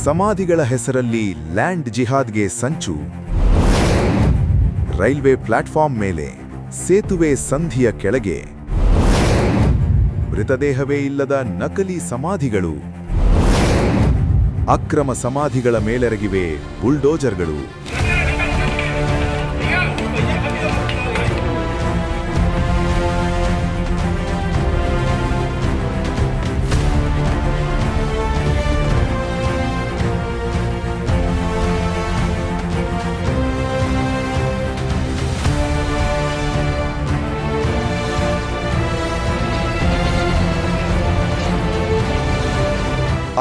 ಸಮಾಧಿಗಳ ಹೆಸರಲ್ಲಿ ಲ್ಯಾಂಡ್ ಜಿಹಾದ್ಗೆ ಸಂಚು. Railway platform ಮೇಲೆ, ಸೇತುವೆ ಸಂಧಿಯ ಕೆಳಗೆ ಮೃತದೇಹವೇ ಇಲ್ಲದ ನಕಲಿ ಸಮಾಧಿಗಳು. ಅಕ್ರಮ ಸಮಾಧಿಗಳ ಮೇಲೆರಗಿವೆ ಬುಲ್ಡೋಜರ್ಗಳು.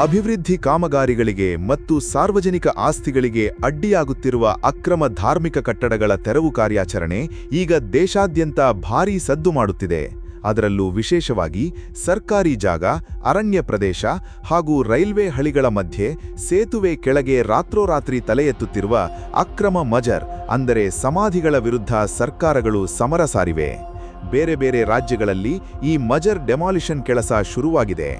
ಅಭಿವೃದ್ಧಿ ಕಾಮಗಾರಿಗಳಿಗೆ ಮತ್ತು ಸಾರ್ವಜನಿಕ ಆಸ್ತಿಗಳಿಗೆ ಅಡ್ಡಿಯಾಗುತ್ತಿರುವ ಅಕ್ರಮ ಧಾರ್ಮಿಕ ಕಟ್ಟಡಗಳ ತೆರವು ಕಾರ್ಯಾಚರಣೆ ಈಗ ದೇಶಾದ್ಯಂತ ಭಾರೀ ಸದ್ದು ಮಾಡುತ್ತಿದೆ. ಅದರಲ್ಲೂ ವಿಶೇಷವಾಗಿ ಸರ್ಕಾರಿ ಜಾಗ, ಅರಣ್ಯ ಪ್ರದೇಶ ಹಾಗೂ ರೈಲ್ವೆ ಹಳಿಗಳ ಮಧ್ಯೆ ಸೇತುವೆ ಕೆಳಗೆ ರಾತ್ರೋರಾತ್ರಿ ತಲೆ ಎತ್ತುತ್ತಿರುವ ಅಕ್ರಮ ಮಜರ್ ಅಂದರೆ ಸಮಾಧಿಗಳ ವಿರುದ್ಧ ಸರ್ಕಾರಗಳು ಸಮರ ಸಾರಿವೆ. ಬೇರೆ ಬೇರೆ ರಾಜ್ಯಗಳಲ್ಲಿ ಈ ಮಜರ್ ಡೆಮಾಲಿಷನ್ ಕೆಲಸ ಶುರುವಾಗಿದೆ.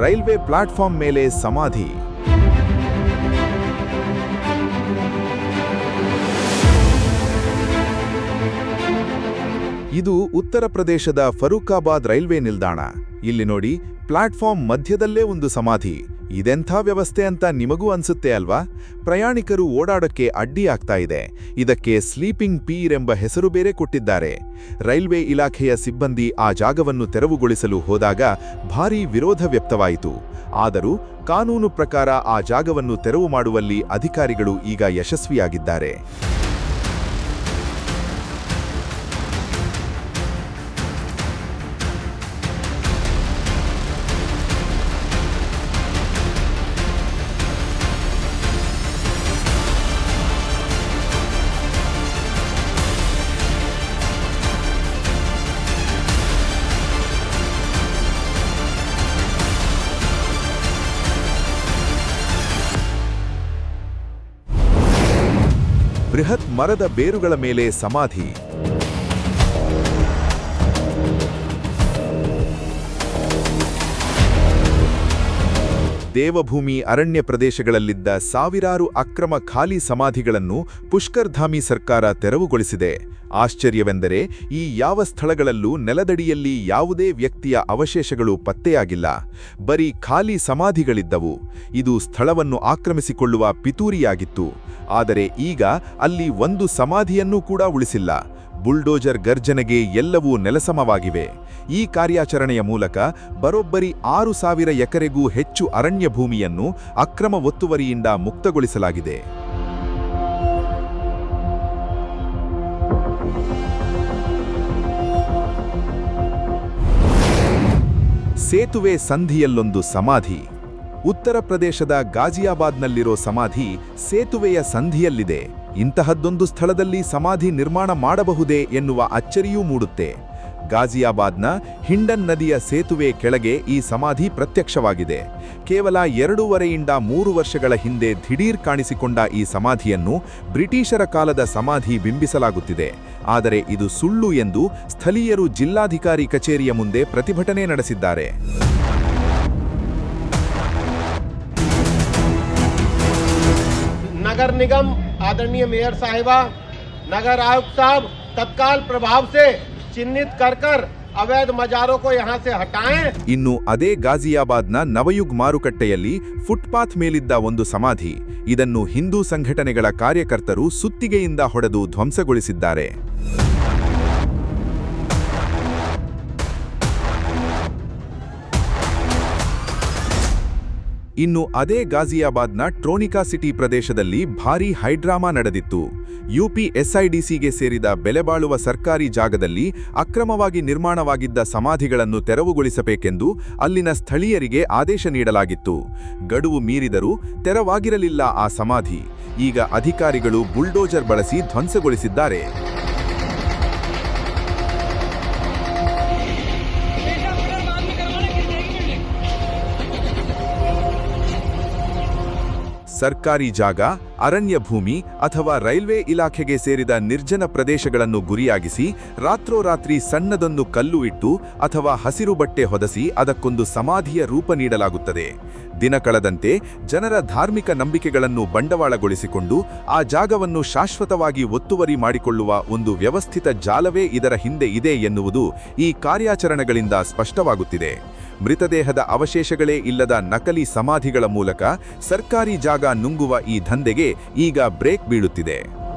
ರೈಲ್ವೆ ಪ್ಲಾಟ್ಫಾರ್ಮ್ ಮೇಲೆ ಸಮಾಧಿ. ಇದು ಉತ್ತರ ಪ್ರದೇಶದ ಫರೂಖಾಬಾದ್ ರೈಲ್ವೆ ನಿಲ್ದಾಣ. ಇಲ್ಲಿ ನೋಡಿ, ಪ್ಲಾಟ್ಫಾರ್ಮ್ ಮಧ್ಯದಲ್ಲೇ ಒಂದು ಸಮಾಧಿ. ಇದೆಂಥ ವ್ಯವಸ್ಥೆ ಅಂತ ನಿಮಗೂ ಅನ್ಸುತ್ತೆ ಅಲ್ವಾ? ಪ್ರಯಾಣಿಕರು ಓಡಾಡೋಕ್ಕೆ ಅಡ್ಡಿಯಾಗ್ತಾ ಇದೆ. ಇದಕ್ಕೆ ಸ್ಲೀಪಿಂಗ್ ಪೀರ್ ಎಂಬ ಹೆಸರು ಬೇರೆ ಕೊಟ್ಟಿದ್ದಾರೆ. ರೈಲ್ವೆ ಇಲಾಖೆಯ ಸಿಬ್ಬಂದಿ ಆ ಜಾಗವನ್ನು ತೆರವುಗೊಳಿಸಲು ಹೋದಾಗ ಭಾರೀ ವಿರೋಧ ವ್ಯಕ್ತವಾಯಿತು. ಆದರೂ ಕಾನೂನು ಪ್ರಕಾರ ಆ ಜಾಗವನ್ನು ತೆರವು ಮಾಡುವಲ್ಲಿ ಅಧಿಕಾರಿಗಳು ಈಗ ಯಶಸ್ವಿಯಾಗಿದ್ದಾರೆ. ಬೃಹತ್ ಮರದ ಬೇರುಗಳ ಮೇಲೆ ಸಮಾಧಿ. ದೇವಭೂಮಿ ಅರಣ್ಯ ಪ್ರದೇಶಗಳಲ್ಲಿದ್ದ ಸಾವಿರಾರು ಅಕ್ರಮ ಖಾಲಿ ಸಮಾಧಿಗಳನ್ನು ಪುಷ್ಕರ್ಧಾಮಿ ಸರ್ಕಾರ ತೆರವುಗೊಳಿಸಿದೆ. ಆಶ್ಚರ್ಯವೆಂದರೆ ಈ ಯಾವ ಸ್ಥಳಗಳಲ್ಲೂ ನೆಲದಡಿಯಲ್ಲಿ ಯಾವುದೇ ವ್ಯಕ್ತಿಯ ಅವಶೇಷಗಳು ಪತ್ತೆಯಾಗಿಲ್ಲ. ಬರೀ ಖಾಲಿ ಸಮಾಧಿಗಳಿದ್ದವು. ಇದು ಸ್ಥಳವನ್ನು ಆಕ್ರಮಿಸಿಕೊಳ್ಳುವ ಪಿತೂರಿಯಾಗಿತ್ತು. ಆದರೆ ಈಗ ಅಲ್ಲಿ ಒಂದು ಸಮಾಧಿಯನ್ನೂ ಕೂಡ ಉಳಿಸಿಲ್ಲ. ಬುಲ್ಡೋಜರ್ ಗರ್ಜನೆಗೆ ಎಲ್ಲವೂ ನೆಲಸಮವಾಗಿವೆ. ಈ ಕಾರ್ಯಾಚರಣೆಯ ಮೂಲಕ ಬರೋಬ್ಬರಿ 6,000 ಎಕರೆಗೂ ಹೆಚ್ಚು ಅರಣ್ಯ ಭೂಮಿಯನ್ನು ಅಕ್ರಮ ಒತ್ತುವರಿಯಿಂದ ಮುಕ್ತಗೊಳಿಸಲಾಗಿದೆ. ಸೇತುವೆ ಸಂಧಿಯಲ್ಲೊಂದು ಸಮಾಧಿ. ಉತ್ತರ ಪ್ರದೇಶದ ಗಾಜಿಯಾಬಾದ್ನಲ್ಲಿರೋ ಸಮಾಧಿ ಸೇತುವೆಯ ಸಂಧಿಯಲ್ಲಿದೆ. ಇಂತಹದ್ದೊಂದು ಸ್ಥಳದಲ್ಲಿ ಸಮಾಧಿ ನಿರ್ಮಾಣ ಮಾಡಬಹುದೇ ಎನ್ನುವ ಅಚ್ಚರಿಯೂ ಮೂಡುತ್ತೆ. ಗಾಜಿಯಾಬಾದ್ನ ಹಿಂಡನ್ ನದಿಯ ಸೇತುವೆ ಕೆಳಗೆ ಈ ಸಮಾಧಿ ಪ್ರತ್ಯಕ್ಷವಾಗಿದೆ. ಕೇವಲ 2.5 - 3 ವರ್ಷಗಳ ಹಿಂದೆ ದಿಢೀರ್ ಕಾಣಿಸಿಕೊಂಡ ಈ ಸಮಾಧಿಯನ್ನು ಬ್ರಿಟಿಷರ ಕಾಲದ ಸಮಾಧಿ ಬಿಂಬಿಸಲಾಗುತ್ತಿದೆ. ಆದರೆ ಇದು ಸುಳ್ಳು ಎಂದು ಸ್ಥಳೀಯರು ಜಿಲ್ಲಾಧಿಕಾರಿ ಕಚೇರಿಯ ಮುಂದೆ ಪ್ರತಿಭಟನೆ ನಡೆಸಿದ್ದಾರೆ. नगर निगम आदरणीय मेयर साहिबा, नगर आयुक्त साहब तत्काल प्रभाव से चिन्हित कर अवैध मजारों को यहाँ से हटाएं। ಇನ್ನು ಅದೇ ಗಾಜಿಯಾಬಾದ್ನ ನವಯುಗ್ ಮಾರುಕಟ್ಟೆಯಲ್ಲಿ ಫುಟ್ಪಾತ್ ಮೇಲಿದ್ದ ಒಂದು ಸಮಾಧಿ. ಇದನ್ನು ಹಿಂದೂ ಸಂಘಟನೆಗಳ ಕಾರ್ಯಕರ್ತರು ಸುತ್ತಿಗೆಯಿಂದ ಹೊಡೆದು ಧ್ವಂಸಗೊಳಿಸಿದ್ದಾರೆ. ಇನ್ನು ಅದೇ ಗಾಜಿಯಾಬಾದ್ನ ಟ್ರೋನಿಕಾ ಸಿಟಿ ಪ್ರದೇಶದಲ್ಲಿ ಭಾರೀ ಹೈಡ್ರಾಮಾ ನಡೆದಿತ್ತು. ಯುಪಿ ಎಸ್ಐಡಿಸಿಗೆ ಸೇರಿದ ಬೆಲೆಬಾಳುವ ಸರ್ಕಾರಿ ಜಾಗದಲ್ಲಿ ಅಕ್ರಮವಾಗಿ ನಿರ್ಮಾಣವಾಗಿದ್ದ ಸಮಾಧಿಗಳನ್ನು ತೆರವುಗೊಳಿಸಬೇಕೆಂದು ಅಲ್ಲಿನ ಸ್ಥಳೀಯರಿಗೆ ಆದೇಶ ನೀಡಲಾಗಿತ್ತು. ಗಡುವು ಮೀರಿದರೂ ತೆರವಾಗಿರಲಿಲ್ಲ ಆ ಸಮಾಧಿ. ಈಗ ಅಧಿಕಾರಿಗಳು ಬುಲ್ಡೋಜರ್ ಬಳಸಿ ಧ್ವಂಸಗೊಳಿಸಿದ್ದಾರೆ. ಸರ್ಕಾರಿ ಜಾಗ, ಅರಣ್ಯ ಭೂಮಿ ಅಥವಾ ರೈಲ್ವೆ ಇಲಾಖೆಗೆ ಸೇರಿದ ನಿರ್ಜನ ಪ್ರದೇಶಗಳನ್ನು ಗುರಿಯಾಗಿಸಿ ರಾತ್ರೋರಾತ್ರಿ ಸಣ್ಣದೊಂದು ಕಲ್ಲು ಇಟ್ಟು ಅಥವಾ ಹಸಿರು ಬಟ್ಟೆ ಹೊದಸಿ ಅದಕ್ಕೊಂದು ಸಮಾಧಿಯ ರೂಪ ನೀಡಲಾಗುತ್ತದೆ. ದಿನ ಕಳೆದಂತೆ ಜನರ ಧಾರ್ಮಿಕ ನಂಬಿಕೆಗಳನ್ನು ಬಂಡವಾಳಗೊಳಿಸಿಕೊಂಡು ಆ ಜಾಗವನ್ನು ಶಾಶ್ವತವಾಗಿ ಒತ್ತುವರಿ ಮಾಡಿಕೊಳ್ಳುವ ಒಂದು ವ್ಯವಸ್ಥಿತ ಜಾಲವೇ ಇದರ ಹಿಂದೆ ಇದೆ ಎನ್ನುವುದು ಈ ಕಾರ್ಯಾಚರಣೆಗಳಿಂದ ಸ್ಪಷ್ಟವಾಗುತ್ತಿದೆ. ಮೃತದೇಹದ ಅವಶೇಷಗಳೇ ಇಲ್ಲದ ನಕಲಿ ಸಮಾಧಿಗಳ ಮೂಲಕ ಸರ್ಕಾರಿ ಜಾಗ ನುಂಗುವ ಈ ದಂಧೆಗೆ ಈಗ ಬ್ರೇಕ್ ಬೀಳುತ್ತಿದೆ.